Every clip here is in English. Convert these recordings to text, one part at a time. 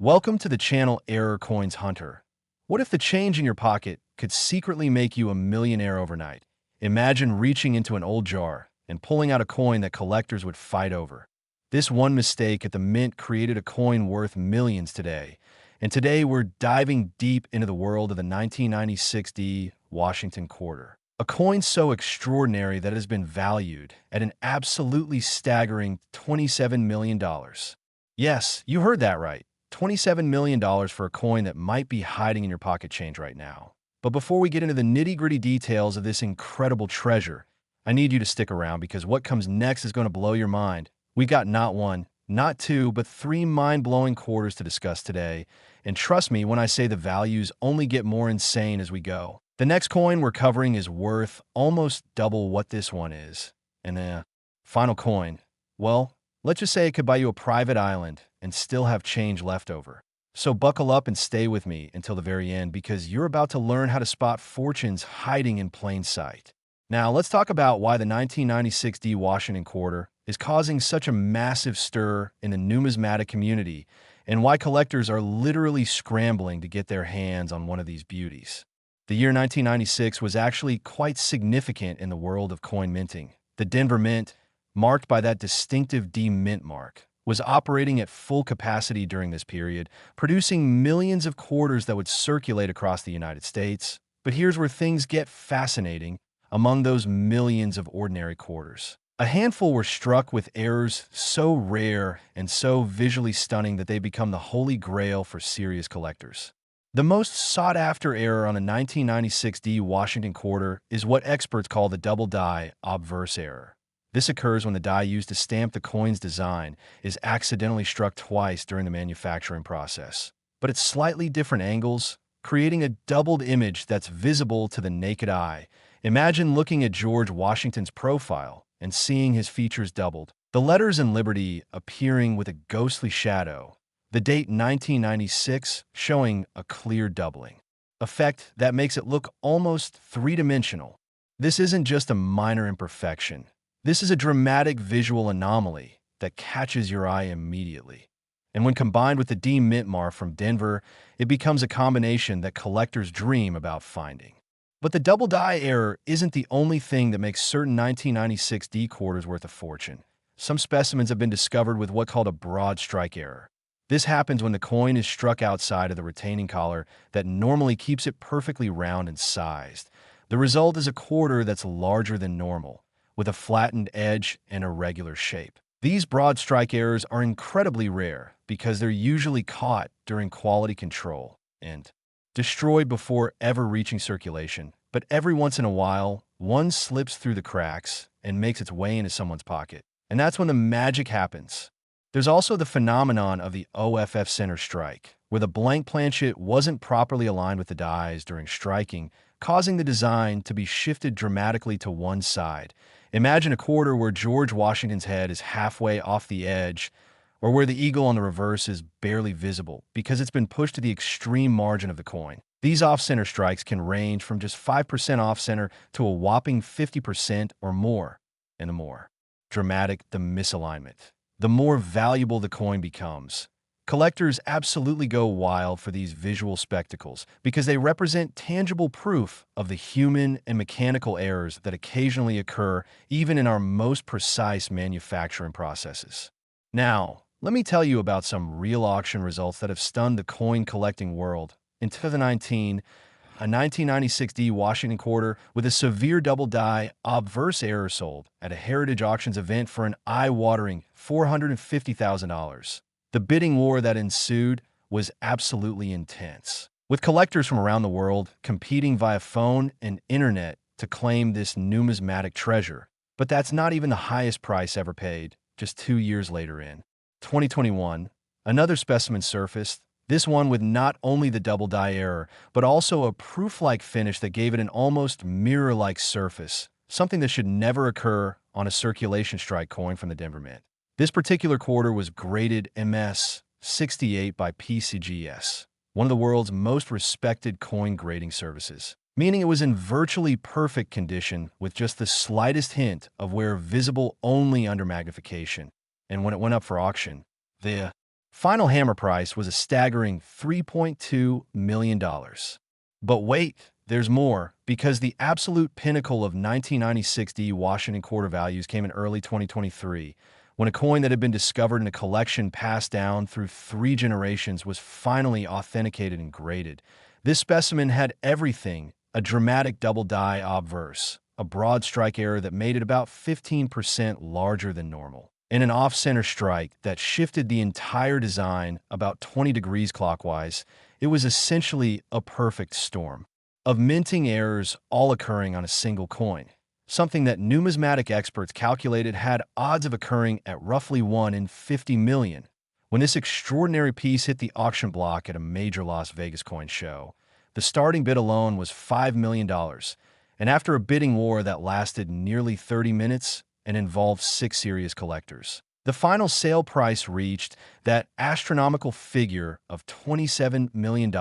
Welcome to the channel Error Coins Hunter. What if the change in your pocket could secretly make you a millionaire overnight? Imagine reaching into an old jar and pulling out a coin that collectors would fight over. This one mistake at the mint created a coin worth millions today. And today we're diving deep into the world of the 1996 D Washington quarter. A coin so extraordinary that it has been valued at an absolutely staggering $27 million. Yes, you heard that right. $27 million for a coin that might be hiding in your pocket change right now. But before we get into the nitty-gritty details of this incredible treasure, I need you to stick around because what comes next is going to blow your mind. We've got not one, not two, but three mind-blowing quarters to discuss today. And trust me when I say the values only get more insane as we go. The next coin we're covering is worth almost double what this one is. And the final coin, well, let's just say it could buy you a private island and still have change left over. So buckle up and stay with me until the very end because you're about to learn how to spot fortunes hiding in plain sight. Now, let's talk about why the 1996 D Washington quarter is causing such a massive stir in the numismatic community and why collectors are literally scrambling to get their hands on one of these beauties. The year 1996 was actually quite significant in the world of coin minting. The Denver Mint, marked by that distinctive D mint mark, was operating at full capacity during this period, producing millions of quarters that would circulate across the United States. But here's where things get fascinating. Among those millions of ordinary quarters, a handful were struck with errors so rare and so visually stunning that they become the holy grail for serious collectors. The most sought-after error on a 1996 D Washington quarter is what experts call the Double Die Obverse error. This occurs when the die used to stamp the coin's design is accidentally struck twice during the manufacturing process, but at slightly different angles, creating a doubled image that's visible to the naked eye. Imagine looking at George Washington's profile and seeing his features doubled, the letters in Liberty appearing with a ghostly shadow, the date 1996 showing a clear doubling, effect that makes it look almost three-dimensional. This isn't just a minor imperfection. This is a dramatic visual anomaly that catches your eye immediately. And when combined with the D mint mark from Denver, it becomes a combination that collectors dream about finding. But the double die error isn't the only thing that makes certain 1996 D quarters worth a fortune. Some specimens have been discovered with what's called a broad strike error. This happens when the coin is struck outside of the retaining collar that normally keeps it perfectly round and sized. The result is a quarter that's larger than normal, with a flattened edge and irregular shape. These broad strike errors are incredibly rare because they're usually caught during quality control and destroyed before ever reaching circulation. But every once in a while, one slips through the cracks and makes its way into someone's pocket. And that's when the magic happens. There's also the phenomenon of the OFF center strike, where the blank planchet wasn't properly aligned with the dies during striking, causing the design to be shifted dramatically to one side. Imagine a quarter where George Washington's head is halfway off the edge, or where the eagle on the reverse is barely visible because it's been pushed to the extreme margin of the coin. These off-center strikes can range from just 5% off-center to a whopping 50% or more. And the more dramatic the misalignment, the more valuable the coin becomes. Collectors absolutely go wild for these visual spectacles because they represent tangible proof of the human and mechanical errors that occasionally occur even in our most precise manufacturing processes. Now, let me tell you about some real auction results that have stunned the coin collecting world. In 2019, a 1996 D Washington quarter with a severe double die obverse error sold at a Heritage Auctions event for an eye-watering $450,000. The bidding war that ensued was absolutely intense, with collectors from around the world competing via phone and internet to claim this numismatic treasure. But that's not even the highest price ever paid. Just 2 years later in 2021, another specimen surfaced, this one with not only the double die error, but also a proof-like finish that gave it an almost mirror-like surface, something that should never occur on a circulation strike coin from the Denver Mint. This particular quarter was graded MS 68 by PCGS, one of the world's most respected coin grading services, meaning it was in virtually perfect condition with just the slightest hint of wear visible only under magnification. And when it went up for auction, the Final hammer price was a staggering $3.2 million. But wait, there's more, because the absolute pinnacle of 1996 D Washington quarter values came in early 2023, when a coin that had been discovered in a collection passed down through 3 generations was finally authenticated and graded. This specimen had everything: a dramatic double die obverse, a broad strike error that made it about 15% larger than normal, and an off-center strike that shifted the entire design about 20 degrees clockwise. It was essentially a perfect storm of minting errors all occurring on a single coin, something that numismatic experts calculated had odds of occurring at roughly 1 in 50 million. When this extraordinary piece hit the auction block at a major Las Vegas coin show, the starting bid alone was $5 million, and after a bidding war that lasted nearly 30 minutes and involved 6 serious collectors, the final sale price reached that astronomical figure of $27 million,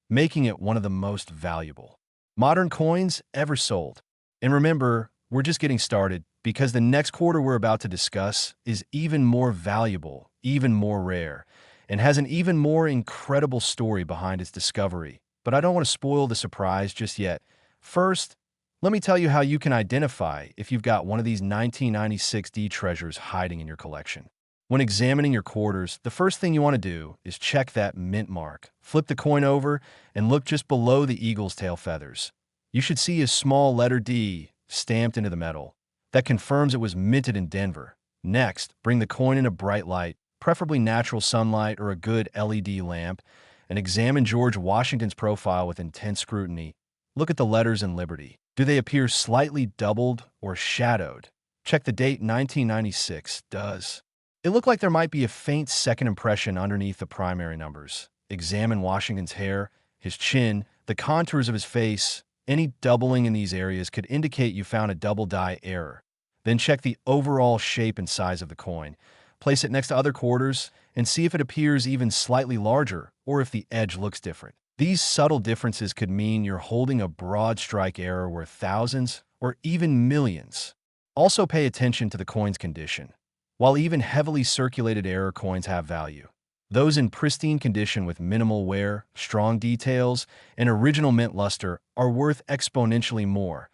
making it one of the most valuable modern coins ever sold. And remember, we're just getting started, because the next quarter we're about to discuss is even more valuable, even more rare, and has an even more incredible story behind its discovery. But I don't want to spoil the surprise just yet. First, let me tell you how you can identify if you've got one of these 1996 D treasures hiding in your collection. When examining your quarters, the first thing you want to do is check that mint mark. Flip the coin over and look just below the eagle's tail feathers. You should see a small letter D stamped into the metal. That confirms it was minted in Denver. Next, bring the coin in a bright light, preferably natural sunlight or a good LED lamp, and examine George Washington's profile with intense scrutiny. Look at the letters in Liberty. Do they appear slightly doubled or shadowed? Check the date. 1996 does it look like there might be a faint second impression underneath the primary numbers? Examine Washington's hair, his chin, the contours of his face. Any doubling in these areas could indicate you found a double die error. Then check the overall shape and size of the coin. Place it next to other quarters and see if it appears even slightly larger or if the edge looks different. These subtle differences could mean you're holding a broad strike error worth thousands or even millions. Also pay attention to the coin's condition. While even heavily circulated error coins have value, those in pristine condition with minimal wear, strong details, and original mint luster are worth exponentially more.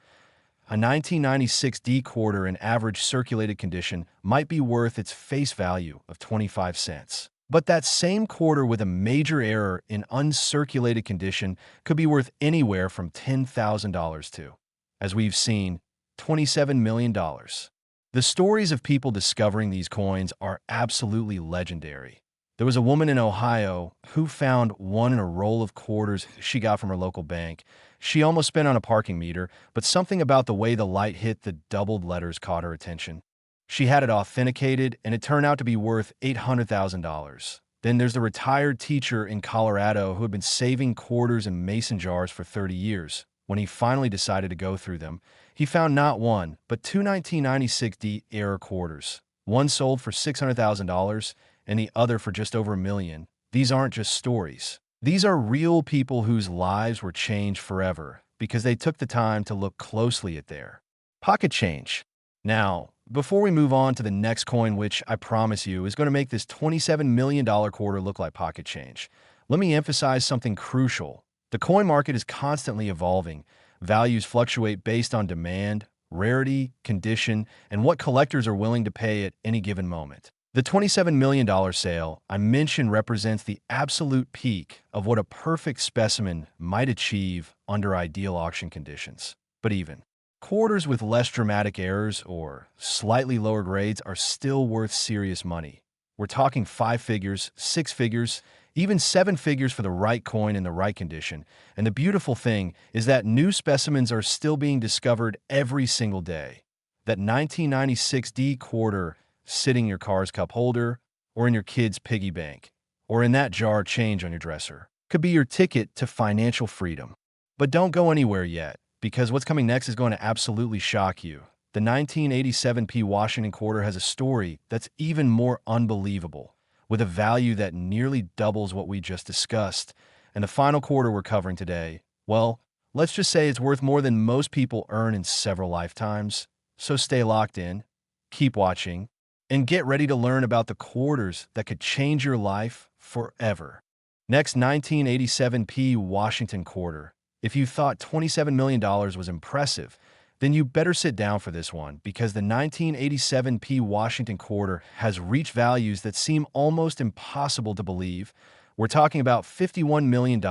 A 1996 D quarter in average circulated condition might be worth its face value of 25 cents. But that same quarter with a major error in uncirculated condition could be worth anywhere from $10,000 to, as we've seen, $27 million. The stories of people discovering these coins are absolutely legendary. There was a woman in Ohio who found one in a roll of quarters she got from her local bank. She almost spent on a parking meter, but something about the way the light hit the doubled letters caught her attention. She had it authenticated, and it turned out to be worth $800,000. Then there's the retired teacher in Colorado who had been saving quarters in mason jars for 30 years. When he finally decided to go through them, he found not one, but 2 1996 D error quarters. One sold for $600,000 and the other for just over $1 million. These aren't just stories. These are real people whose lives were changed forever because they took the time to look closely at their pocket change. Now, before we move on to the next coin, which I promise you is going to make this $27 million quarter look like pocket change, let me emphasize something crucial. The coin market is constantly evolving. Values fluctuate based on demand, rarity, condition, and what collectors are willing to pay at any given moment. The $27 million sale I mentioned represents the absolute peak of what a perfect specimen might achieve under ideal auction conditions. But even quarters with less dramatic errors or slightly lower grades are still worth serious money. We're talking 5 figures, 6 figures, even 7 figures for the right coin in the right condition. And the beautiful thing is that new specimens are still being discovered every single day. That 1996 D quarter sitting in your car's cup holder, or in your kid's piggy bank, or in that jar of change on your dresser could be your ticket to financial freedom. But don't go anywhere yet, because what's coming next is going to absolutely shock you. The 1987 P Washington quarter has a story that's even more unbelievable, with a value that nearly doubles what we just discussed. And the final quarter we're covering today, well, let's just say it's worth more than most people earn in several lifetimes. So stay locked in, keep watching, and get ready to learn about the quarters that could change your life forever. Next, 1987p Washington quarter. If you thought $27 million was impressive, then you better sit down for this one, because the 1987p Washington quarter has reached values that seem almost impossible to believe. We're talking about $51 million.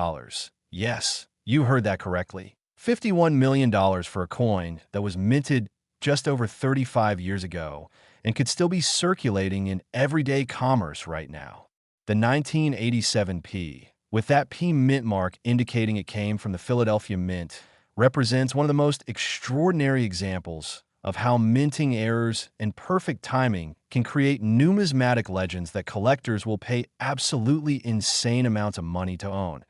Yes, you heard that correctly. $51 million for a coin that was minted just over 35 years ago and could still be circulating in everyday commerce right now. The 1987p, with that P mint mark indicating it came from the Philadelphia Mint, represents one of the most extraordinary examples of how minting errors and perfect timing can create numismatic legends that collectors will pay absolutely insane amounts of money to own.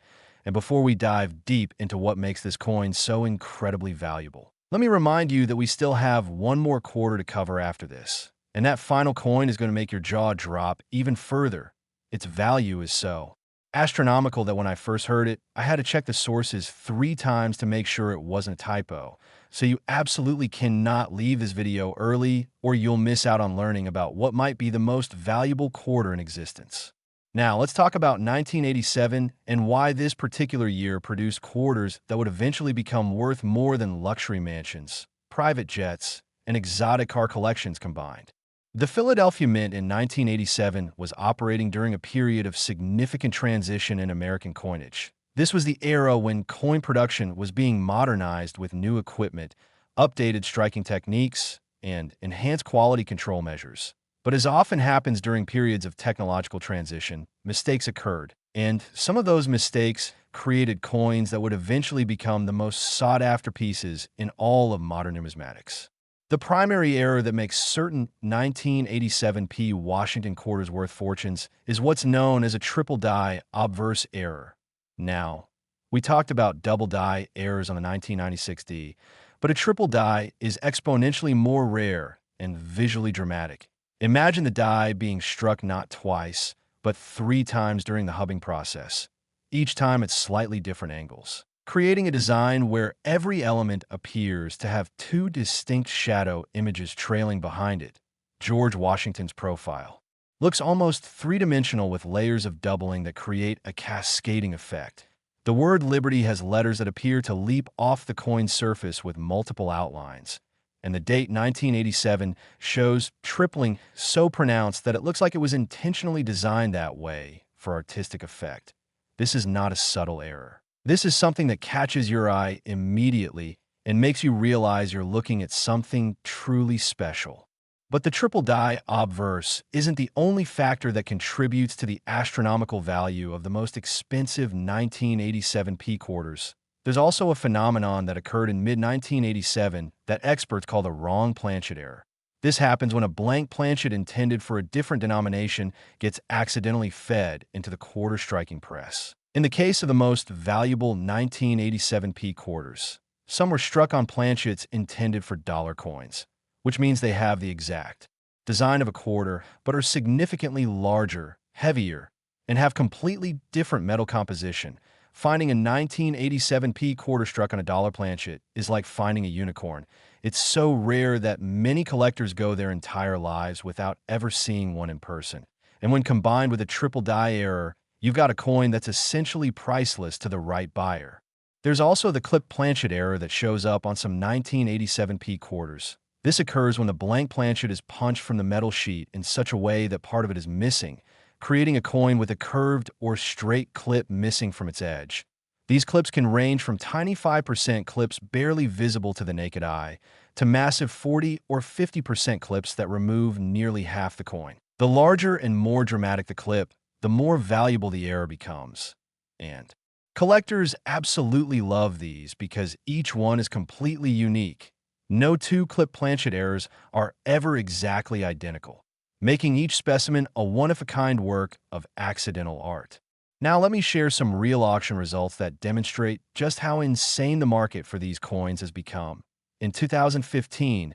And before we dive deep into what makes this coin so incredibly valuable, let me remind you that we still have one more quarter to cover after this. And that final coin is going to make your jaw drop even further. Its value is so astronomical that when I first heard it, I had to check the sources 3 times to make sure it wasn't a typo. So you absolutely cannot leave this video early, or you'll miss out on learning about what might be the most valuable quarter in existence. Now, let's talk about 1987 and why this particular year produced quarters that would eventually become worth more than luxury mansions, private jets, and exotic car collections combined. The Philadelphia Mint in 1987 was operating during a period of significant transition in American coinage. This was the era when coin production was being modernized with new equipment, updated striking techniques, and enhanced quality control measures. But as often happens during periods of technological transition, mistakes occurred, and some of those mistakes created coins that would eventually become the most sought-after pieces in all of modern numismatics. The primary error that makes certain 1987p Washington quarters worth fortunes is what's known as a triple die obverse error. Now, we talked about double die errors on the 1996D, but a triple die is exponentially more rare and visually dramatic. Imagine the die being struck not twice, but 3 times during the hubbing process, each time at slightly different angles, creating a design where every element appears to have 2 distinct shadow images trailing behind it. George Washington's profile looks almost 3-dimensional with layers of doubling that create a cascading effect. The word Liberty has letters that appear to leap off the coin's surface with multiple outlines, and the date 1987 shows tripling so pronounced that it looks like it was intentionally designed that way for artistic effect. This is not a subtle error. This is something that catches your eye immediately and makes you realize you're looking at something truly special. But the triple die obverse isn't the only factor that contributes to the astronomical value of the most expensive 1987p quarters. There's also a phenomenon that occurred in mid-1987 that experts call the wrong Planchet error. This happens when a blank planchet intended for a different denomination gets accidentally fed into the quarter striking press. In the case of the most valuable 1987p quarters, some were struck on planchets intended for dollar coins, which means they have the exact design of a quarter but are significantly larger, heavier, and have completely different metal composition. Finding a 1987p quarter struck on a dollar planchet is like finding a unicorn. It's so rare that many collectors go their entire lives without ever seeing one in person. And when combined with a triple die error, you've got a coin that's essentially priceless to the right buyer. There's also the clipped planchet error that shows up on some 1987p quarters. This occurs when the blank planchet is punched from the metal sheet in such a way that part of it is missing, creating a coin with a curved or straight clip missing from its edge. These clips can range from tiny 5% clips barely visible to the naked eye to massive 40 or 50% clips that remove nearly half the coin. The larger and more dramatic the clip, the more valuable the error becomes. And collectors absolutely love these because each one is completely unique. No 2 clip planchet errors are ever exactly identical, making each specimen a one-of-a-kind work of accidental art. Now let me share some real auction results that demonstrate just how insane the market for these coins has become. In 2015,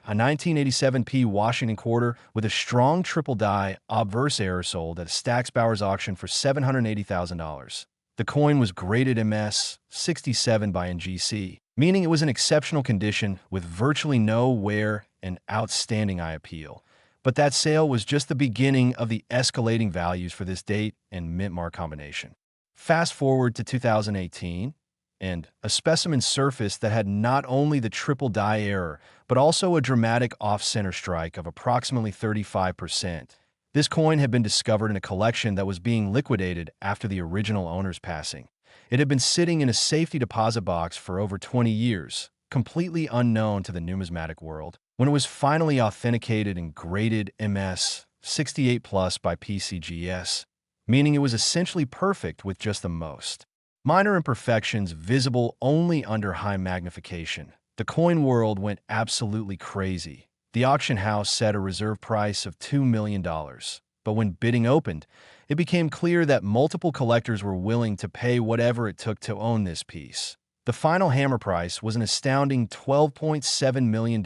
a 1987p Washington quarter with a strong triple die obverse error sold at a Stack's Bowers auction for $780,000. The coin was graded MS 67 by NGC, meaning it was in exceptional condition with virtually no wear and outstanding eye appeal. But that sale was just the beginning of the escalating values for this date and mint mark combination. Fast forward to 2018, and a specimen surfaced that had not only the triple die error, but also a dramatic off-center strike of approximately 35%. This coin had been discovered in a collection that was being liquidated after the original owner's passing. It had been sitting in a safety deposit box for over 20 years, completely unknown to the numismatic world. When it was finally authenticated and graded MS 68+ by PCGS, meaning it was essentially perfect with just the most minor imperfections visible only under high magnification, the coin world went absolutely crazy. The auction house set a reserve price of $2 million, but when bidding opened, it became clear that multiple collectors were willing to pay whatever it took to own this piece. The final hammer price was an astounding $12.7 million,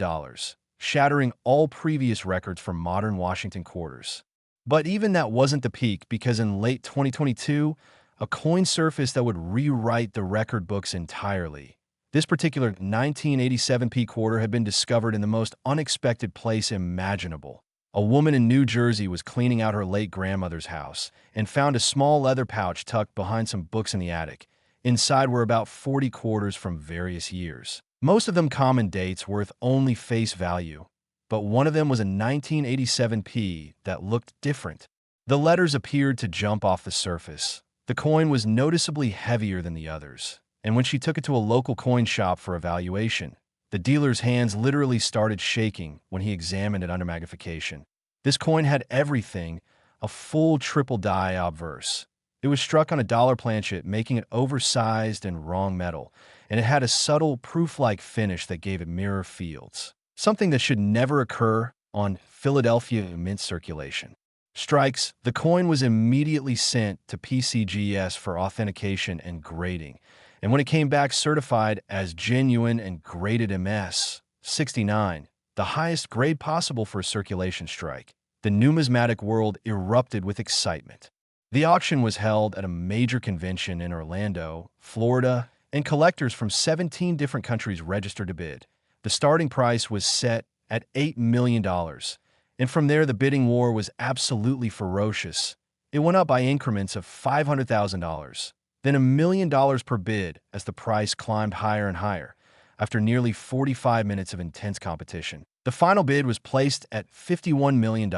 shattering all previous records for modern Washington quarters. But even that wasn't the peak, because in late 2022, a coin surfaced that would rewrite the record books entirely. This particular 1987 P quarter had been discovered in the most unexpected place imaginable. A woman in New Jersey was cleaning out her late grandmother's house and found a small leather pouch tucked behind some books in the attic. Inside were about 40 quarters from various years. Most of them common dates worth only face value, but one of them was a 1987 P that looked different. The letters appeared to jump off the surface. The coin was noticeably heavier than the others, and when she took it to a local coin shop for evaluation, the dealer's hands literally started shaking when he examined it under magnification. This coin had everything: a full triple die obverse. It was struck on a dollar planchet, making it oversized and wrong metal, and it had a subtle proof-like finish that gave it mirror fields, something that should never occur on Philadelphia mint circulation. Strikes, the coin was immediately sent to PCGS for authentication and grading, and when it came back certified as genuine and graded MS 69, the highest grade possible for a circulation strike, the numismatic world erupted with excitement. The auction was held at a major convention in Orlando, Florida, and collectors from 17 different countries registered to bid. The starting price was set at $8 million, and from there the bidding war was absolutely ferocious. It went up by increments of $500,000, then $1 million per bid as the price climbed higher and higher. After nearly 45 minutes of intense competition, the final bid was placed at $51 million,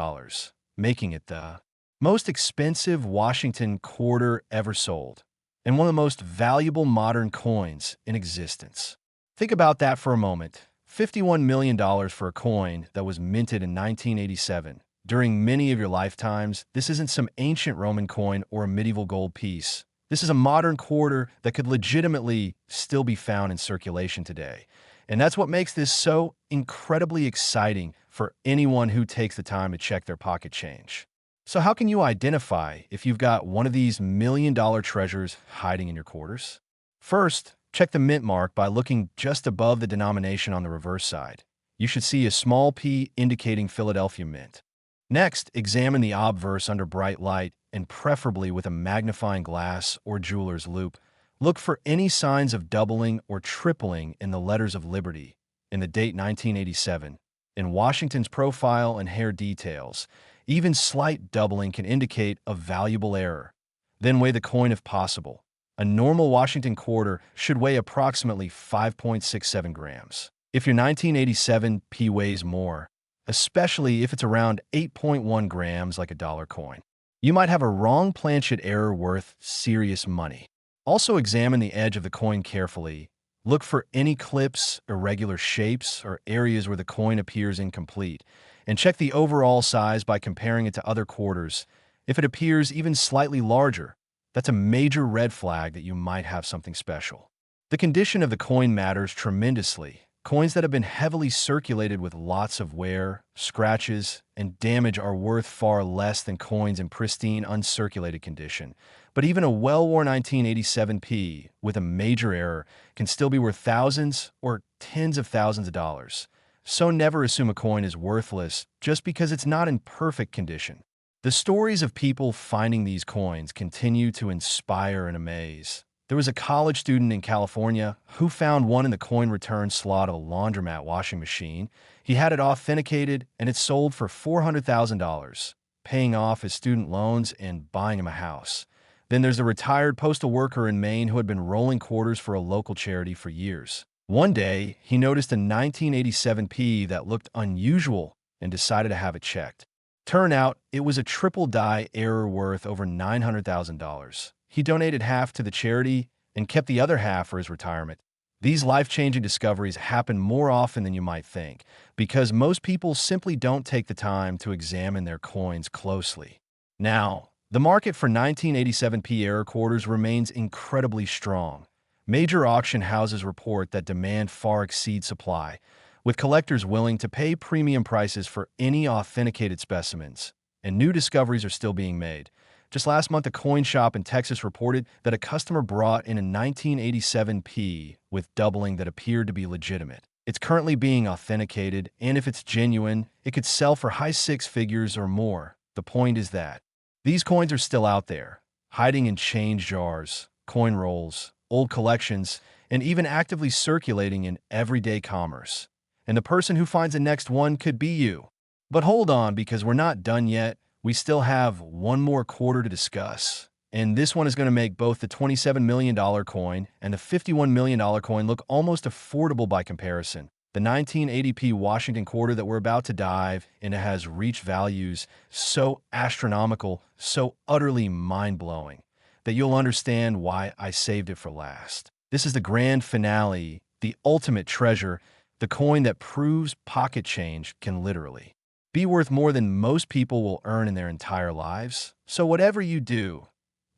making it the most expensive Washington quarter ever sold, and one of the most valuable modern coins in existence. Think about that for a moment. $51 million for a coin that was minted in 1987. During many of your lifetimes, this isn't some ancient Roman coin or a medieval gold piece. This is a modern quarter that could legitimately still be found in circulation today. And that's what makes this so incredibly exciting for anyone who takes the time to check their pocket change. So how can you identify if you've got one of these million-dollar treasures hiding in your quarters? First, check the mint mark by looking just above the denomination on the reverse side. You should see a small P indicating Philadelphia Mint. Next, examine the obverse under bright light and preferably with a magnifying glass or jeweler's loupe. Look for any signs of doubling or tripling in the letters of Liberty, in the date 1987, in Washington's profile and hair details. Even slight doubling can indicate a valuable error. Then weigh the coin if possible. A normal Washington quarter should weigh approximately 5.67 grams. If your 1987 P weighs more, especially if it's around 8.1 grams like a dollar coin, you might have a wrong Planchet error worth serious money. Also examine the edge of the coin carefully. Look for any clips, irregular shapes, or areas where the coin appears incomplete, and check the overall size by comparing it to other quarters. If it appears even slightly larger, that's a major red flag that you might have something special. The condition of the coin matters tremendously. Coins that have been heavily circulated with lots of wear, scratches, and damage are worth far less than coins in pristine, uncirculated condition. But even a well-worn 1987 P with a major error can still be worth thousands or tens of thousands of dollars. So never assume a coin is worthless just because it's not in perfect condition. The stories of people finding these coins continue to inspire and amaze. There was a college student in California who found one in the coin return slot of a laundromat washing machine. He had it authenticated, and it sold for $400,000, paying off his student loans and buying him a house. Then there's a retired postal worker in Maine who had been rolling quarters for a local charity for years. One day, he noticed a 1987 P that looked unusual and decided to have it checked. Turned out, it was a triple die error worth over $900,000. He donated half to the charity and kept the other half for his retirement. These life-changing discoveries happen more often than you might think, because most people simply don't take the time to examine their coins closely. Now, the market for 1987 P error quarters remains incredibly strong. Major auction houses report that demand far exceeds supply, with collectors willing to pay premium prices for any authenticated specimens, and new discoveries are still being made. Just last month, a coin shop in Texas reported that a customer brought in a 1987 P with doubling that appeared to be legitimate. It's currently being authenticated, and if it's genuine, it could sell for high six figures or more. The point is that these coins are still out there, hiding in change jars, coin rolls, old collections, and even actively circulating in everyday commerce. And the person who finds the next one could be you. But hold on, because we're not done yet. We still have one more quarter to discuss. And this one is going to make both the $27 million coin and the $51 million coin look almost affordable by comparison. The 1980p Washington quarter that we're about to dive into has reached values so astronomical, so utterly mind-blowing, that you'll understand why I saved it for last. This is the grand finale, the ultimate treasure, the coin that proves pocket change can literally be worth more than most people will earn in their entire lives. So whatever you do,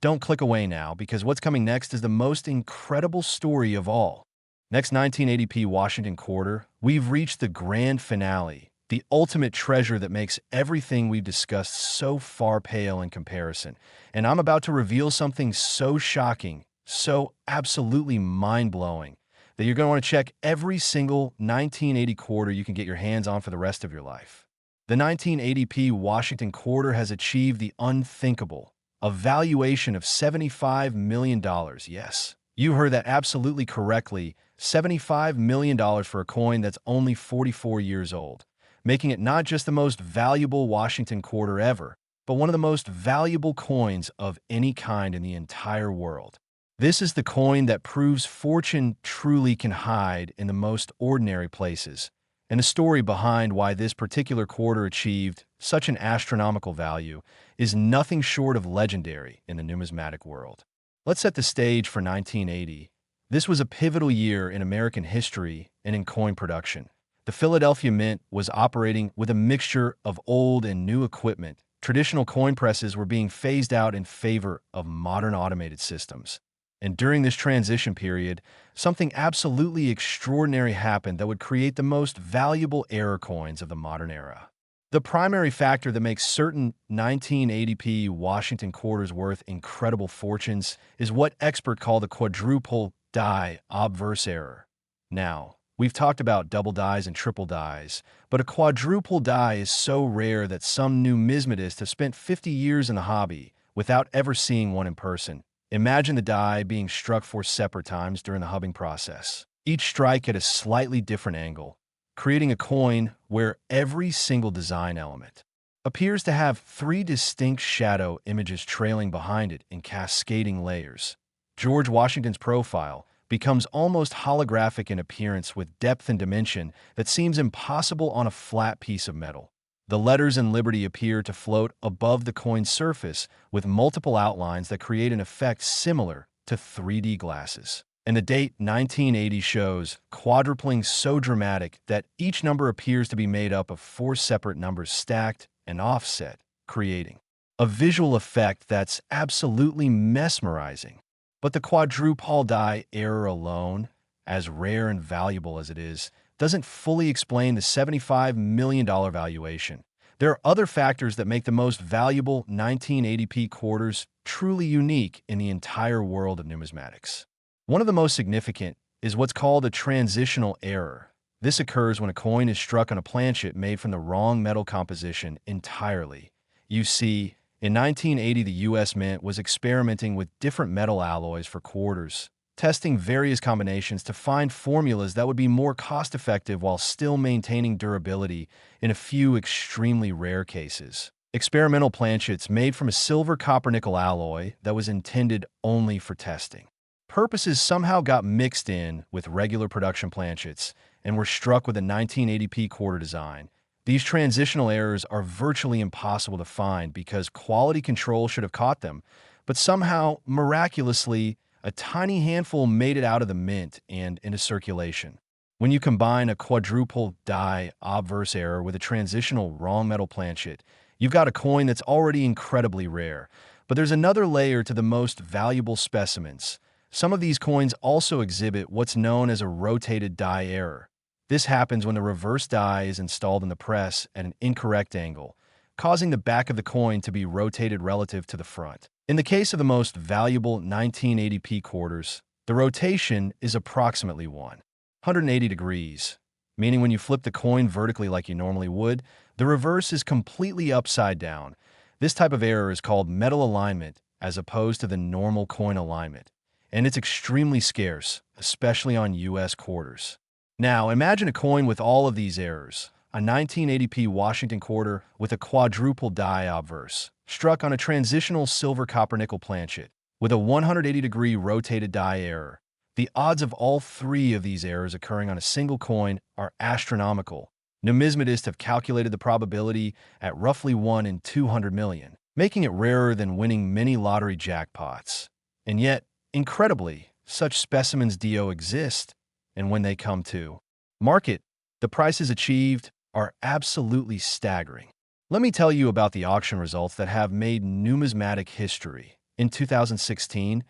don't click away now, because what's coming next is the most incredible story of all. Next 1980p Washington quarter, we've reached the grand finale, the ultimate treasure that makes everything we've discussed so far pale in comparison. And I'm about to reveal something so shocking, so absolutely mind-blowing, that you're going to want to check every single 1980 quarter you can get your hands on for the rest of your life. The 1980p Washington quarter has achieved the unthinkable, a valuation of $75 million. Yes, you heard that absolutely correctly, $75 million for a coin that's only 44 years old, making it not just the most valuable Washington quarter ever, but one of the most valuable coins of any kind in the entire world. This is the coin that proves fortune truly can hide in the most ordinary places, and the story behind why this particular quarter achieved such an astronomical value is nothing short of legendary in the numismatic world. Let's set the stage for 1980. This was a pivotal year in American history and in coin production. The Philadelphia Mint was operating with a mixture of old and new equipment. Traditional coin presses were being phased out in favor of modern automated systems. And during this transition period, something absolutely extraordinary happened that would create the most valuable error coins of the modern era. The primary factor that makes certain 1980p Washington quarters worth incredible fortunes is what experts call the Quadruple Die Obverse error. Now, we've talked about double dies and triple dies, but a quadruple die is so rare that some numismatists have spent 50 years in the hobby without ever seeing one in person. Imagine the die being struck 4 separate times during the hubbing process, each strike at a slightly different angle, creating a coin where every single design element appears to have 3 distinct shadow images trailing behind it in cascading layers. George Washington's profile becomes almost holographic in appearance, with depth and dimension that seems impossible on a flat piece of metal. The letters in Liberty appear to float above the coin's surface with multiple outlines that create an effect similar to 3D glasses. And the date 1980 shows quadrupling so dramatic that each number appears to be made up of 4 separate numbers stacked and offset, creating a visual effect that's absolutely mesmerizing. But the quadruple die error alone, as rare and valuable as it is, doesn't fully explain the $75 million valuation. There are other factors that make the most valuable 1980p quarters truly unique in the entire world of numismatics. One of the most significant is what's called a transitional error. This occurs when a coin is struck on a planchet made from the wrong metal composition entirely. You see, In 1980, the U.S. Mint was experimenting with different metal alloys for quarters, testing various combinations to find formulas that would be more cost-effective while still maintaining durability in a few extremely rare cases. Experimental planchets made from a silver-copper-nickel alloy that was intended only for testing. Purposes somehow got mixed in with regular production planchets and were struck with a 1980p quarter design. These transitional errors are virtually impossible to find because quality control should have caught them, but somehow, miraculously, a tiny handful made it out of the mint and into circulation. When you combine a quadruple die obverse error with a transitional wrong metal planchet, you've got a coin that's already incredibly rare. But there's another layer to the most valuable specimens. Some of these coins also exhibit what's known as a rotated die error. This happens when the reverse die is installed in the press at an incorrect angle, causing the back of the coin to be rotated relative to the front. In the case of the most valuable 1980p quarters, the rotation is approximately 180 degrees, meaning when you flip the coin vertically like you normally would, the reverse is completely upside down. This type of error is called metal alignment as opposed to the normal coin alignment, and it's extremely scarce, especially on US quarters. Now, imagine a coin with all of these errors, a 1980p Washington quarter with a quadruple die obverse, struck on a transitional silver-copper-nickel planchet with a 180-degree rotated die error. The odds of all three of these errors occurring on a single coin are astronomical. Numismatists have calculated the probability at roughly 1 in 200 million, making it rarer than winning many lottery jackpots. And yet, incredibly, such specimens do exist, and when they come to market, the prices achieved are absolutely staggering. Let me tell you about the auction results that have made numismatic history. In 2016,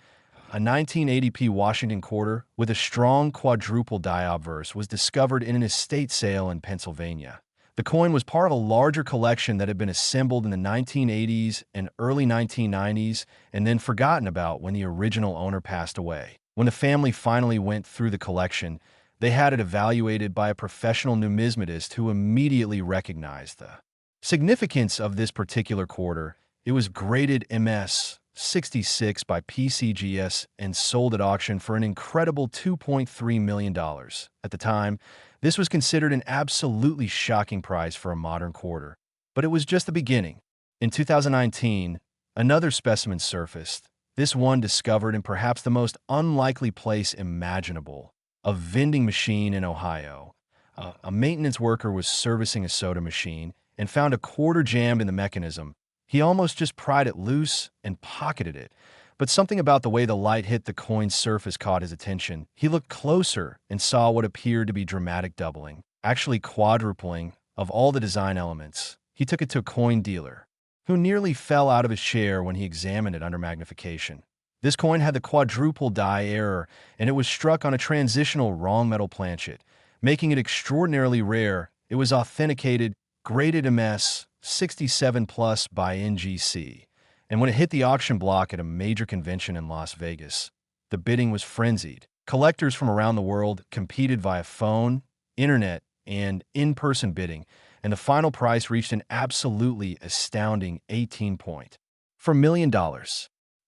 a 1980p Washington quarter with a strong quadruple die obverse was discovered in an estate sale in Pennsylvania. The coin was part of a larger collection that had been assembled in the 1980s and early 1990s and then forgotten about when the original owner passed away. When the family finally went through the collection, they had it evaluated by a professional numismatist who immediately recognized the significance of this particular quarter. It was graded MS 66 by PCGS and sold at auction for an incredible $2.3 million. At the time, this was considered an absolutely shocking price for a modern quarter. But it was just the beginning. In 2019, another specimen surfaced, this one discovered in perhaps the most unlikely place imaginable, a vending machine in Ohio. A maintenance worker was servicing a soda machine and found a quarter jammed in the mechanism. He almost just pried it loose and pocketed it. But something about the way the light hit the coin's surface caught his attention. He looked closer and saw what appeared to be dramatic doubling, actually quadrupling, of all the design elements. He took it to a coin dealer, who nearly fell out of his chair when he examined it under magnification. This coin had the quadruple die error, and it was struck on a transitional wrong metal planchet, making it extraordinarily rare. It was authenticated, graded MS 67 plus by NGC. And when it hit the auction block at a major convention in Las Vegas, the bidding was frenzied. Collectors from around the world competed via phone, internet, and in-person bidding, and the final price reached an absolutely astounding $18.4 million.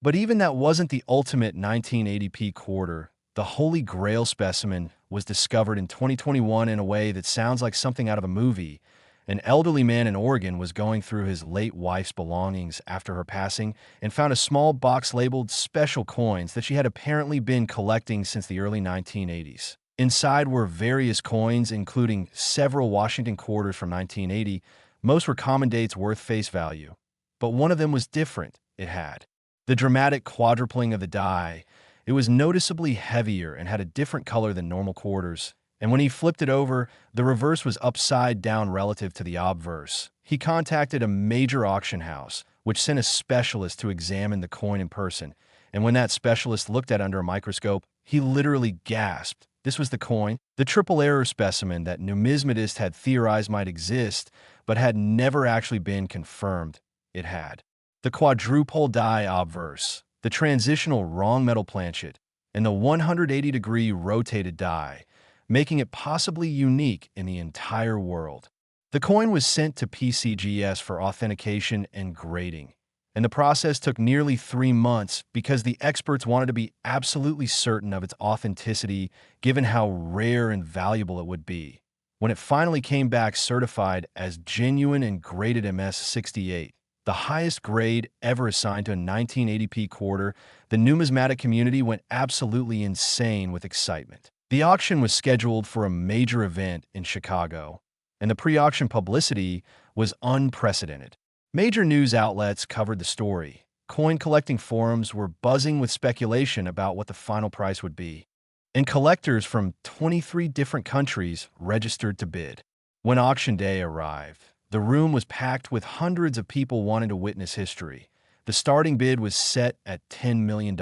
But even that wasn't the ultimate 1980p quarter. The Holy Grail specimen was discovered in 2021 in a way that sounds like something out of a movie. An elderly man in Oregon was going through his late wife's belongings after her passing and found a small box labeled special coins that she had apparently been collecting since the early 1980s. Inside were various coins, including several Washington quarters from 1980. Most were common dates worth face value. But one of them was different. It had the dramatic quadrupling of the die. It was noticeably heavier and had a different color than normal quarters. And when he flipped it over, the reverse was upside down relative to the obverse. He contacted a major auction house, which sent a specialist to examine the coin in person. And when that specialist looked at it under a microscope, he literally gasped. This was the coin, the triple error specimen that numismatists had theorized might exist, but had never actually been confirmed it had. The quadruple die obverse, the transitional wrong metal planchet, and the 180-degree rotated die, making it possibly unique in the entire world. The coin was sent to PCGS for authentication and grading, And the process took nearly 3 months because the experts wanted to be absolutely certain of its authenticity, given how rare and valuable it would be. When it finally came back certified as genuine and graded MS-68, the highest grade ever assigned to a 1980p quarter, the numismatic community went absolutely insane with excitement. The auction was scheduled for a major event in Chicago, and the pre-auction publicity was unprecedented. Major news outlets covered the story. Coin collecting forums were buzzing with speculation about what the final price would be, and collectors from 23 different countries registered to bid. When auction day arrived, the room was packed with hundreds of people wanting to witness history. The starting bid was set at $10 million,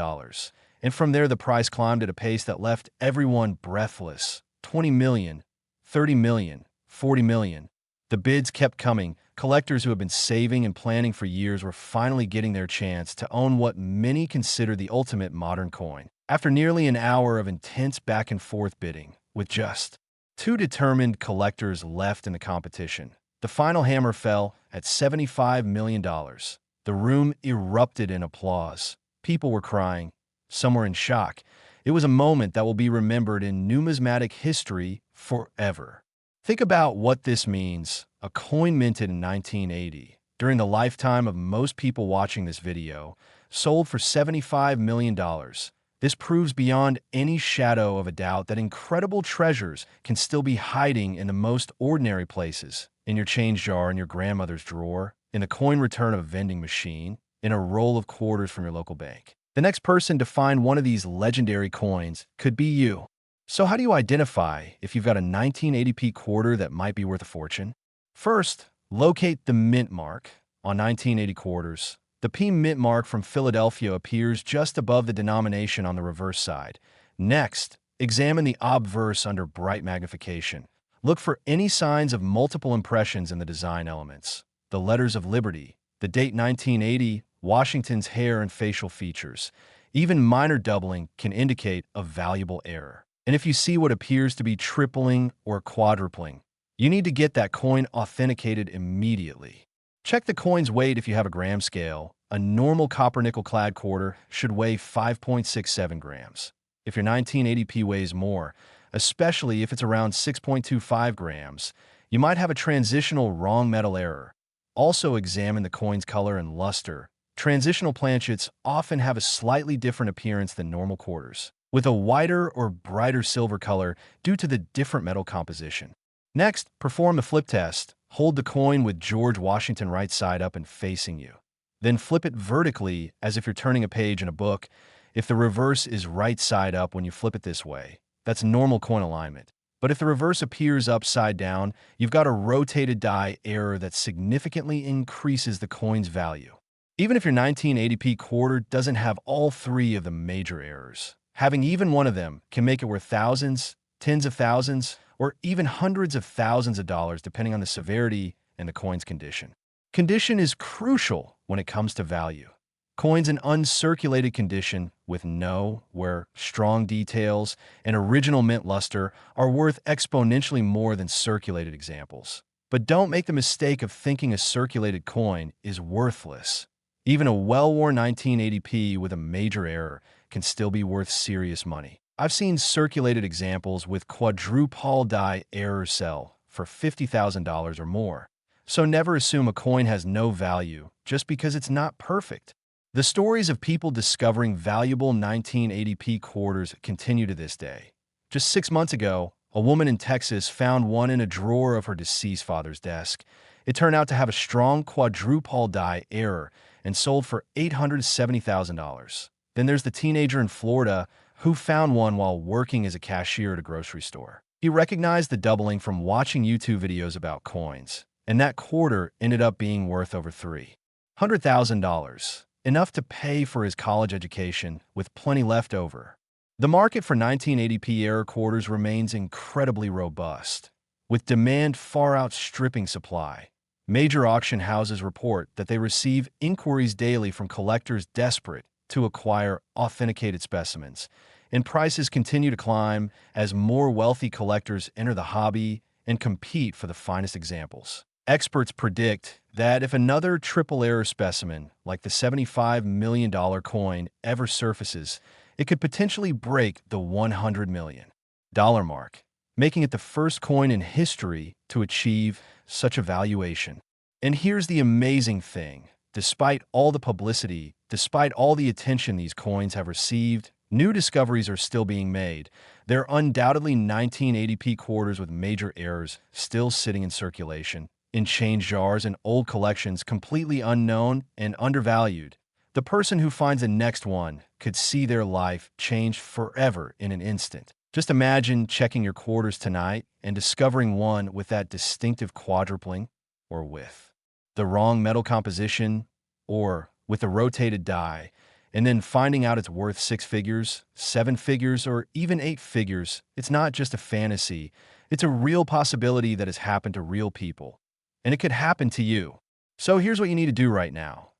and from there the price climbed at a pace that left everyone breathless. 20 million, 30 million, 40 million. The bids kept coming. Collectors who have been saving and planning for years were finally getting their chance to own what many consider the ultimate modern coin. After nearly an hour of intense back-and-forth bidding, with just 2 determined collectors left in the competition, the final hammer fell at $75 million. The room erupted in applause. People were crying. Some were in shock. It was a moment that will be remembered in numismatic history forever. Think about what this means. A coin minted in 1980, during the lifetime of most people watching this video, sold for $75 million. This proves beyond any shadow of a doubt that incredible treasures can still be hiding in the most ordinary places. In your change jar in your grandmother's drawer, in the coin return of a vending machine, in a roll of quarters from your local bank. The next person to find one of these legendary coins could be you. So how do you identify if you've got a 1980p quarter that might be worth a fortune? First, locate the mint mark on 1980 quarters. The P mint mark from Philadelphia appears just above the denomination on the reverse side. Next, examine the obverse under bright magnification. Look for any signs of multiple impressions in the design elements. The letters of liberty, the date 1980, Washington's hair and facial features. Even minor doubling can indicate a valuable error. And if you see what appears to be tripling or quadrupling, you need to get that coin authenticated immediately. Check the coin's weight if you have a gram scale. A normal copper nickel-clad quarter should weigh 5.67 grams. If your 1980p weighs more, especially if it's around 6.25 grams, you might have a transitional wrong metal error. Also examine the coin's color and luster. Transitional planchets often have a slightly different appearance than normal quarters, with a whiter or brighter silver color due to the different metal composition. Next, perform the flip test. Hold the coin with George Washington right side up and facing you. Then flip it vertically as if you're turning a page in a book. If the reverse is right side up when you flip it this way, that's normal coin alignment. But if the reverse appears upside down, you've got a rotated die error that significantly increases the coin's value. Even if your 1980p quarter doesn't have all 3 of the major errors, having even one of them can make it worth thousands, tens of thousands, or even hundreds of thousands of dollars depending on the severity and the coin's condition. Condition is crucial when it comes to value. Coins in uncirculated condition with no, where strong details and original mint luster are worth exponentially more than circulated examples. But don't make the mistake of thinking a circulated coin is worthless. Even a well-worn 1980p with a major error can still be worth serious money. I've seen circulated examples with Quadruple Die Obverse sell for $50,000 or more. So never assume a coin has no value just because it's not perfect. The stories of people discovering valuable 1980p quarters continue to this day. Just 6 months ago, a woman in Texas found one in a drawer of her deceased father's desk. It turned out to have a strong quadruple die error and sold for $870,000. Then there's the teenager in Florida who found one while working as a cashier at a grocery store. He recognized the doubling from watching YouTube videos about coins, and that quarter ended up being worth over $300,000, enough to pay for his college education with plenty left over. The market for 1980p error quarters remains incredibly robust, with demand far outstripping supply. Major auction houses report that they receive inquiries daily from collectors desperate to acquire authenticated specimens, and prices continue to climb as more wealthy collectors enter the hobby and compete for the finest examples. Experts predict that if another triple error specimen, like the $75 million coin, ever surfaces, it could potentially break the $100 million mark, making it the first coin in history to achieve such a valuation. And here's the amazing thing. Despite all the publicity, despite all the attention these coins have received, new discoveries are still being made. There are undoubtedly 1980p quarters with major errors still sitting in circulation, in change jars and old collections completely unknown and undervalued. The person who finds the next one could see their life change forever in an instant. Just imagine checking your quarters tonight and discovering one with that distinctive quadrupling, or with the wrong metal composition, or with a rotated die, and then finding out it's worth 6 figures, 7 figures, or even 8 figures. It's not just a fantasy. It's a real possibility that has happened to real people. And it could happen to you. So here's what you need to do right now.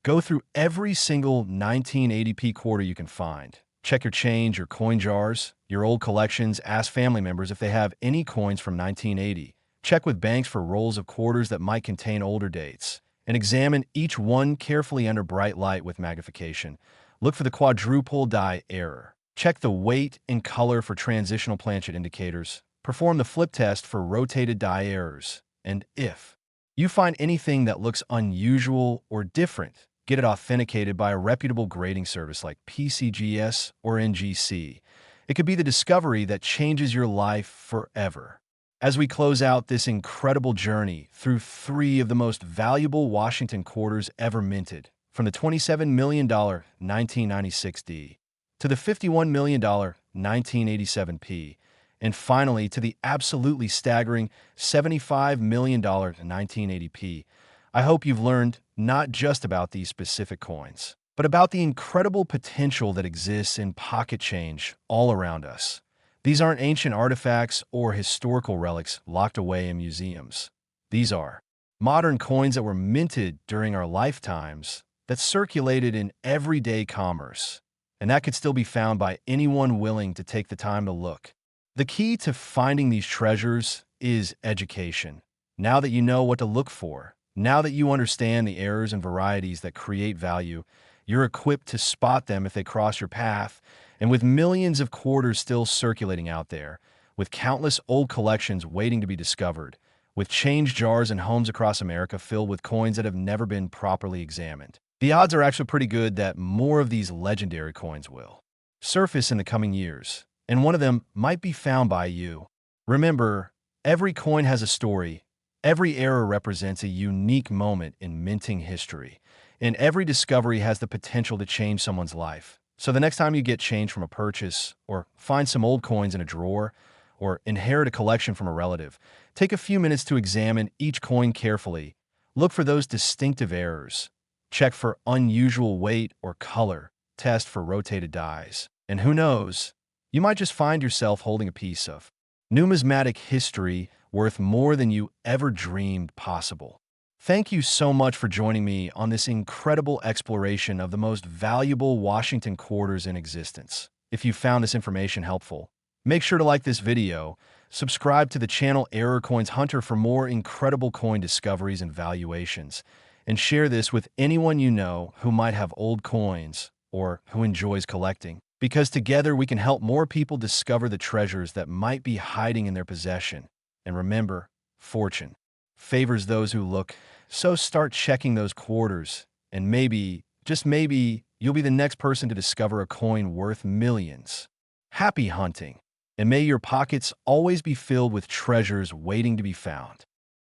Go through every single 1980p quarter you can find. Check your change, your coin jars, your old collections. Ask family members if they have any coins from 1980. Check with banks for rolls of quarters that might contain older dates. And examine each one carefully under bright light with magnification. Look for the quadruple die error. Check the weight and color for transitional planchet indicators. Perform the flip test for rotated die errors. And if you find anything that looks unusual or different, get it authenticated by a reputable grading service like PCGS or NGC. It could be the discovery that changes your life forever. As we close out this incredible journey through 3 of the most valuable Washington quarters ever minted, from the $27 million 1996D to the $51 million 1987P, and finally to the absolutely staggering $75 million 1980p, I hope you've learned not just about these specific coins, but about the incredible potential that exists in pocket change all around us. These aren't ancient artifacts or historical relics locked away in museums. These are modern coins that were minted during our lifetimes that circulated in everyday commerce, and that could still be found by anyone willing to take the time to look. The key to finding these treasures is education. Now that you know what to look for, now that you understand the errors and varieties that create value, you're equipped to spot them if they cross your path. And with millions of quarters still circulating out there, with countless old collections waiting to be discovered, with change jars and homes across America filled with coins that have never been properly examined, the odds are actually pretty good that more of these legendary coins will surface in the coming years, and one of them might be found by you. Remember, every coin has a story, every error represents a unique moment in minting history, and every discovery has the potential to change someone's life. So the next time you get change from a purchase, or find some old coins in a drawer, or inherit a collection from a relative, take a few minutes to examine each coin carefully. Look for those distinctive errors. Check for unusual weight or color. Test for rotated dies. And who knows, you might just find yourself holding a piece of numismatic history worth more than you ever dreamed possible. Thank you so much for joining me on this incredible exploration of the most valuable Washington quarters in existence. If you found this information helpful, make sure to like this video, subscribe to the channel Error Coins Hunter for more incredible coin discoveries and valuations, and share this with anyone you know who might have old coins or who enjoys collecting. Because together we can help more people discover the treasures that might be hiding in their possession. And remember, fortune favors those who look. So start checking those quarters, and maybe, just maybe, you'll be the next person to discover a coin worth millions. Happy hunting, and may your pockets always be filled with treasures waiting to be found.